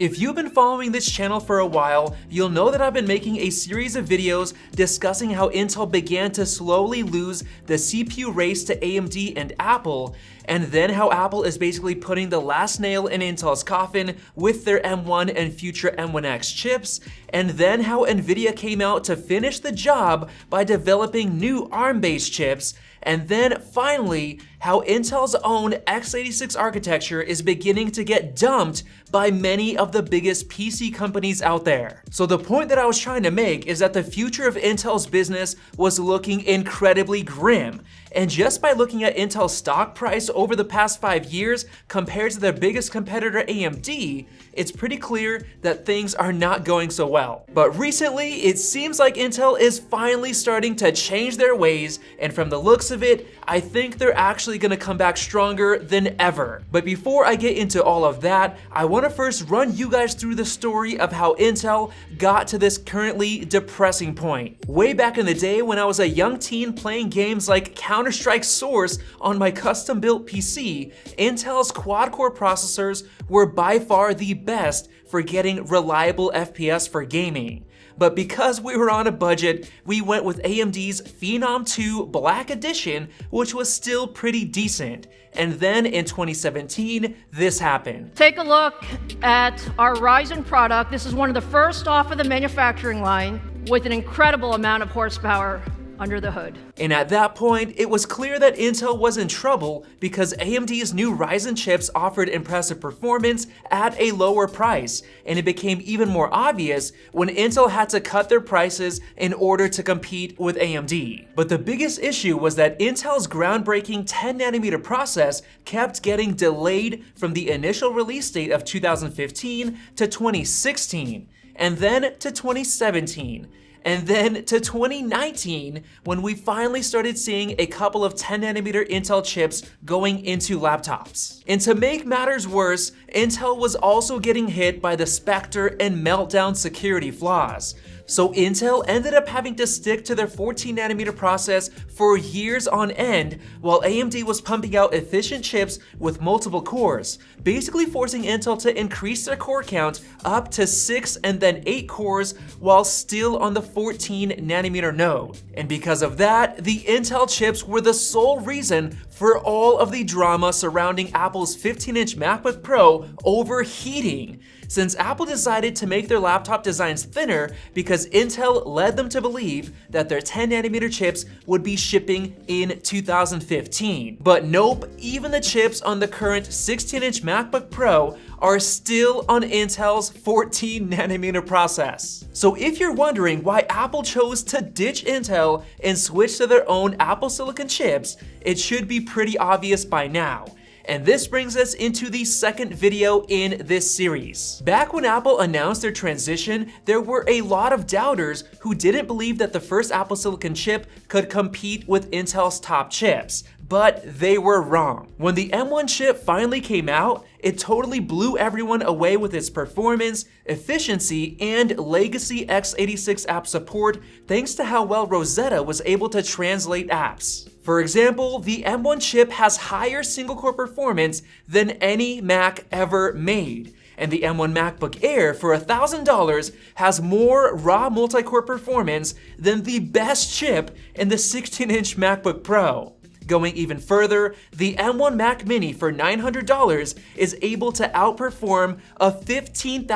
If you've been following this channel for a while, you'll know that I've been making a series of videos discussing how Intel began to slowly lose the CPU race to AMD and Apple, and then how Apple is basically putting the last nail in Intel's coffin with their M1 and future M1X chips, and then how Nvidia came out to finish the job by developing new ARM-based chips, and then finally, how Intel's own x86 architecture is beginning to get dumped by many of the biggest PC companies out there. So the point that I was trying to make is that the future of Intel's business was looking incredibly grim. And just by looking at Intel's stock price over the past 5 years compared to their biggest competitor AMD, it's pretty clear that things are not going so well. But recently, it seems like Intel is finally starting to change their ways, and from the looks of it, I think they're actually gonna come back stronger than ever. But before I get into all of that, I wanna first run you guys through the story of how Intel got to this currently depressing point. Way back in the day when I was a young teen playing games like Counter-Strike Source on my custom-built PC, Intel's quad-core processors were by far the best for getting reliable FPS for gaming. But because we were on a budget, we went with AMD's Phenom 2 Black Edition, which was still pretty decent. And then in 2017, this happened. Take a look at our Ryzen product. This is one of the first off of the manufacturing line with an incredible amount of horsepower under the hood. And at that point, it was clear that Intel was in trouble because AMD's new Ryzen chips offered impressive performance at a lower price, and it became even more obvious when Intel had to cut their prices in order to compete with AMD. But the biggest issue was that Intel's groundbreaking 10nm process kept getting delayed from the initial release date of 2015 to 2016, and then to 2017. And then to 2019, when we finally started seeing a couple of 10nm Intel chips going into laptops. And to make matters worse, Intel was also getting hit by the Spectre and Meltdown security flaws. So Intel ended up having to stick to their 14nm process for years on end, while AMD was pumping out efficient chips with multiple cores, basically forcing Intel to increase their core count up to 6 and then 8 cores while still on the 14nm node. And because of that, the Intel chips were the sole reason for all of the drama surrounding Apple's 15-inch MacBook Pro overheating, since Apple decided to make their laptop designs thinner because Intel led them to believe that their 10nm chips would be shipping in 2015. But nope, even the chips on the current 16-inch MacBook Pro are still on Intel's 14nm process. So if you're wondering why Apple chose to ditch Intel and switch to their own Apple Silicon chips, it should be pretty obvious by now. And this brings us into the second video in this series. Back when Apple announced their transition, there were a lot of doubters who didn't believe that the first Apple Silicon chip could compete with Intel's top chips. But they were wrong. When the M1 chip finally came out, it totally blew everyone away with its performance, efficiency, and legacy x86 app support thanks to how well Rosetta was able to translate apps. For example, the M1 chip has higher single-core performance than any Mac ever made. And the M1 MacBook Air for $1,000 has more raw multi-core performance than the best chip in the 16-inch MacBook Pro. Going even further, the M1 Mac Mini for $900 is able to outperform a $15,000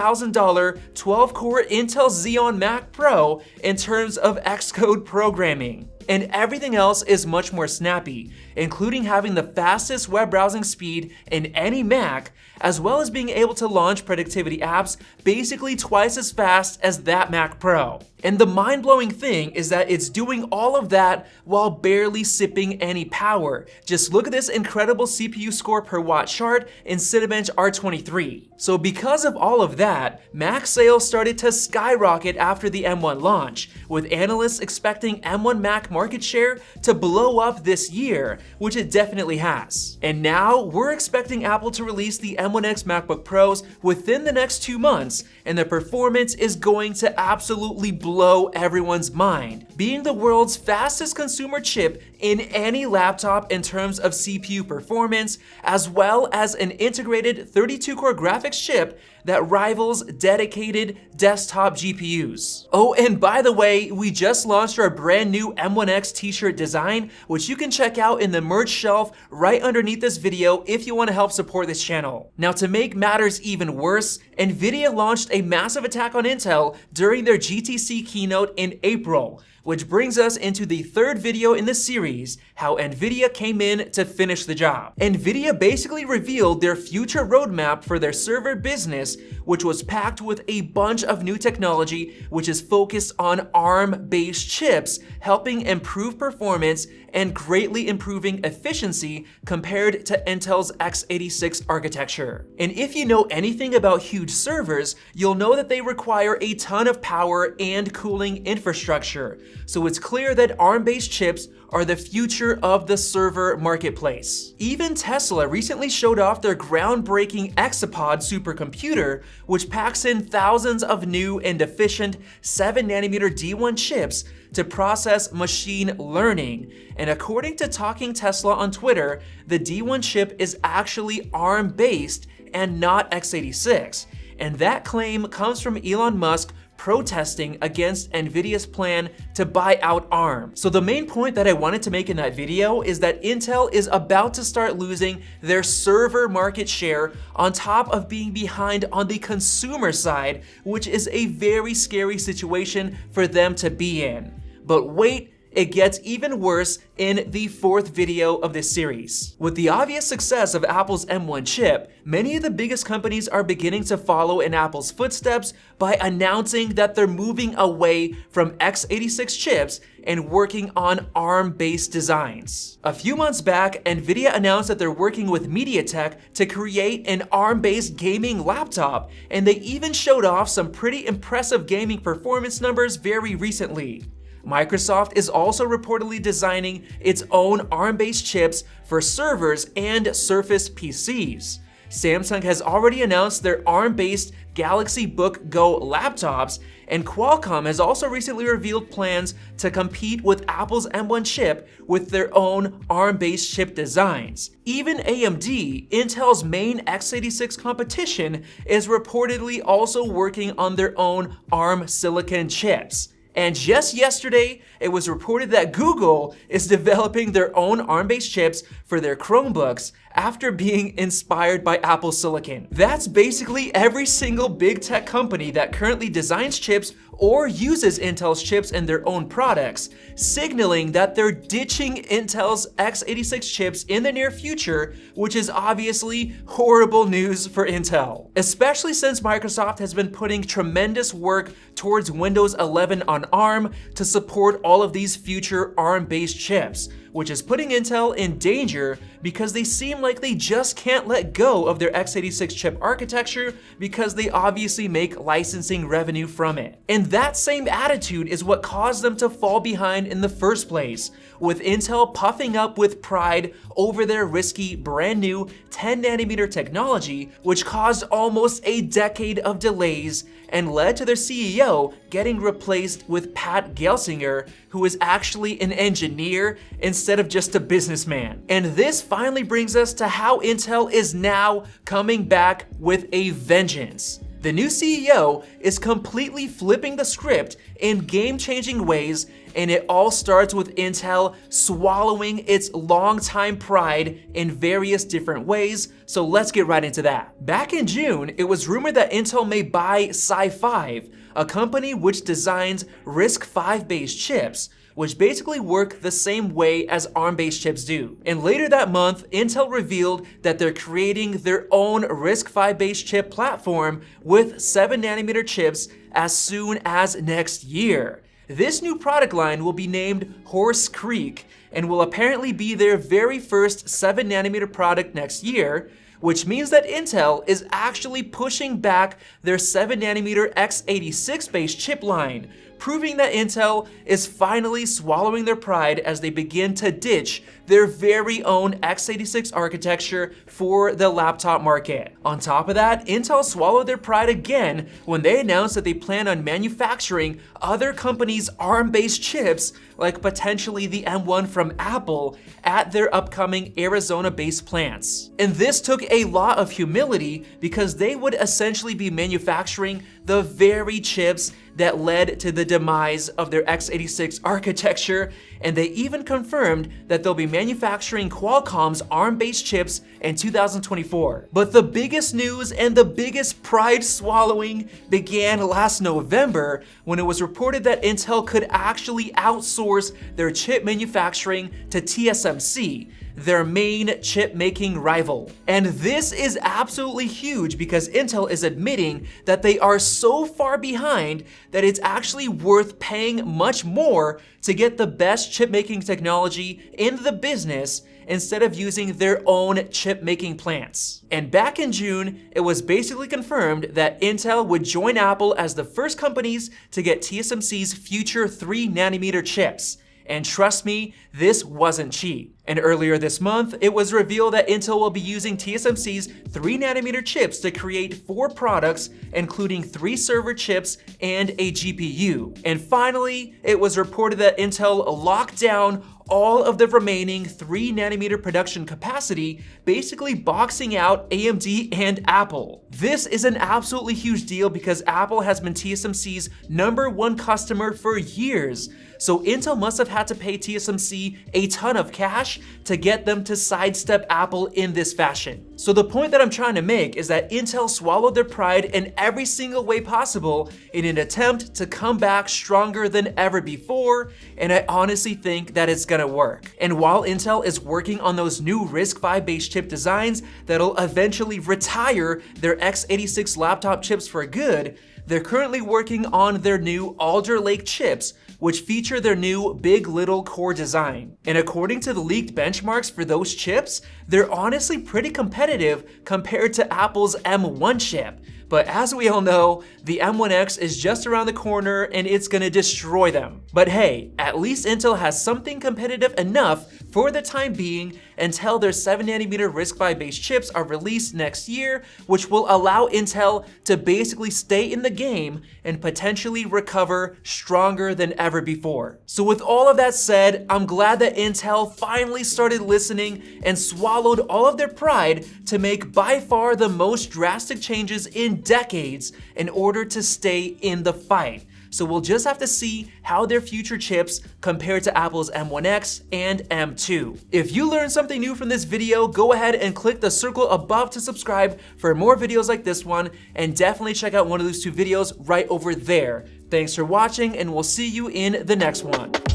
12-core Intel Xeon Mac Pro in terms of Xcode programming. And everything else is much more snappy, including having the fastest web browsing speed in any Mac, as well as being able to launch productivity apps basically twice as fast as that Mac Pro. And the mind-blowing thing is that it's doing all of that while barely sipping any power. Just look at this incredible CPU score per watt chart in Cinebench R23. So because of all of that, Mac sales started to skyrocket after the M1 launch, with analysts expecting M1 Mac market share to blow up this year, which it definitely has. And now we're expecting Apple to release the M1X MacBook Pros within the next 2 months, and the performance is going to absolutely blow everyone's mind, being the world's fastest consumer chip in any laptop in terms of CPU performance, as well as an integrated 32-core graphics chip that rivals dedicated desktop GPUs. Oh, and by the way, we just launched our brand new M1X t-shirt design, which you can check out in the merch shelf right underneath this video if you want to help support this channel. Now, to make matters even worse, Nvidia launched a massive attack on Intel during their GTC keynote in April, which brings us into the third video in this series, how Nvidia came in to finish the job. Nvidia basically revealed their future roadmap for their server business, which was packed with a bunch of new technology which is focused on ARM-based chips, helping improve performance and greatly improving efficiency compared to Intel's x86 architecture. And if you know anything about huge servers, you'll know that they require a ton of power and cooling infrastructure. So it's clear that ARM-based chips are the future of the server marketplace. Even Tesla recently showed off their groundbreaking Exapod supercomputer, which packs in thousands of new and efficient 7nm D1 chips to process machine learning. And according to Talking Tesla on Twitter, the D1 chip is actually ARM-based and not x86. And that claim comes from Elon Musk protesting against Nvidia's plan to buy out ARM. So the main point that I wanted to make in that video is that Intel is about to start losing their server market share on top of being behind on the consumer side, which is a very scary situation for them to be in. But wait, it gets even worse in the fourth video of this series. With the obvious success of Apple's M1 chip, many of the biggest companies are beginning to follow in Apple's footsteps by announcing that they're moving away from x86 chips and working on ARM-based designs. A few months back, Nvidia announced that they're working with MediaTek to create an ARM-based gaming laptop, and they even showed off some pretty impressive gaming performance numbers very recently. Microsoft is also reportedly designing its own ARM-based chips for servers and Surface PCs. Samsung has already announced their ARM-based Galaxy Book Go laptops, and Qualcomm has also recently revealed plans to compete with Apple's M1 chip with their own ARM-based chip designs. Even AMD, Intel's main x86 competition, is reportedly also working on their own ARM silicon chips. And just yesterday, it was reported that Google is developing their own ARM-based chips for their Chromebooks after being inspired by Apple Silicon. That's basically every single big tech company that currently designs chips or uses Intel's chips in their own products, signaling that they're ditching Intel's x86 chips in the near future, which is obviously horrible news for Intel. Especially since Microsoft has been putting tremendous work towards Windows 11 on ARM to support all of these future ARM-based chips, which is putting Intel in danger because they seem like they just can't let go of their x86 chip architecture because they obviously make licensing revenue from it. And that same attitude is what caused them to fall behind in the first place, with Intel puffing up with pride over their risky brand new 10nm technology, which caused almost a decade of delays and led to their CEO getting replaced with Pat Gelsinger, who is actually an engineer instead of just a businessman. And this finally brings us to how Intel is now coming back with a vengeance. The new CEO is completely flipping the script in game-changing ways, and it all starts with Intel swallowing its longtime pride in various different ways, so let's get right into that. Back in June, it was rumored that Intel may buy Sci5, a company which designs RISC-V based chips, which basically work the same way as ARM-based chips do. And later that month, Intel revealed that they're creating their own RISC-V based chip platform with 7nm chips as soon as next year. This new product line will be named Horse Creek and will apparently be their very first 7nm product next year, which means that Intel is actually pushing back their 7nm x86 based chip line proving that Intel is finally swallowing their pride as they begin to ditch their very own x86 architecture for the laptop market. On top of that, Intel swallowed their pride again when they announced that they plan on manufacturing other companies' ARM-based chips, like potentially the M1 from Apple, at their upcoming Arizona-based plants. And this took a lot of humility because they would essentially be manufacturing the very chips that led to the demise of their x86 architecture, and they even confirmed that they'll be manufacturing Qualcomm's ARM-based chips in 2024. But the biggest news and the biggest pride swallowing began last November when it was reported that Intel could actually outsource their chip manufacturing to TSMC, their main chip-making rival. And this is absolutely huge because Intel is admitting that they are so far behind that it's actually worth paying much more to get the best chip-making technology in the business instead of using their own chip-making plants. And back in June, it was basically confirmed that Intel would join Apple as the first companies to get TSMC's future 3nm chips. And trust me, this wasn't cheap. And earlier this month, it was revealed that Intel will be using TSMC's 3nm chips to create 4 products, including 3 server chips and a GPU. And finally, it was reported that Intel locked down all of the remaining 3nm production capacity, basically boxing out AMD and Apple. This is an absolutely huge deal because Apple has been TSMC's #1 customer for years. So Intel must have had to pay TSMC a ton of cash to get them to sidestep Apple in this fashion. So the point that I'm trying to make is that Intel swallowed their pride in every single way possible in an attempt to come back stronger than ever before, and I honestly think that it's gonna work. And while Intel is working on those new RISC-V based chip designs that'll eventually retire their x86 laptop chips for good, they're currently working on their new Alder Lake chips, which feature their new Big Little core design. And according to the leaked benchmarks for those chips, they're honestly pretty competitive compared to Apple's M1 chip. But as we all know, the M1X is just around the corner and it's gonna destroy them. But hey, at least Intel has something competitive enough for the time being until their 7nm RISC-V based chips are released next year, which will allow Intel to basically stay in the game and potentially recover stronger than ever before. So with all of that said, I'm glad that Intel finally started listening and swallowed all of their pride to make by far the most drastic changes in decades in order to stay in the fight. So we'll just have to see how their future chips compare to Apple's M1X and M2. If you learned something new from this video, go ahead and click the circle above to subscribe for more videos like this one, and definitely check out one of those 2 videos right over there. Thanks for watching, and we'll see you in the next one.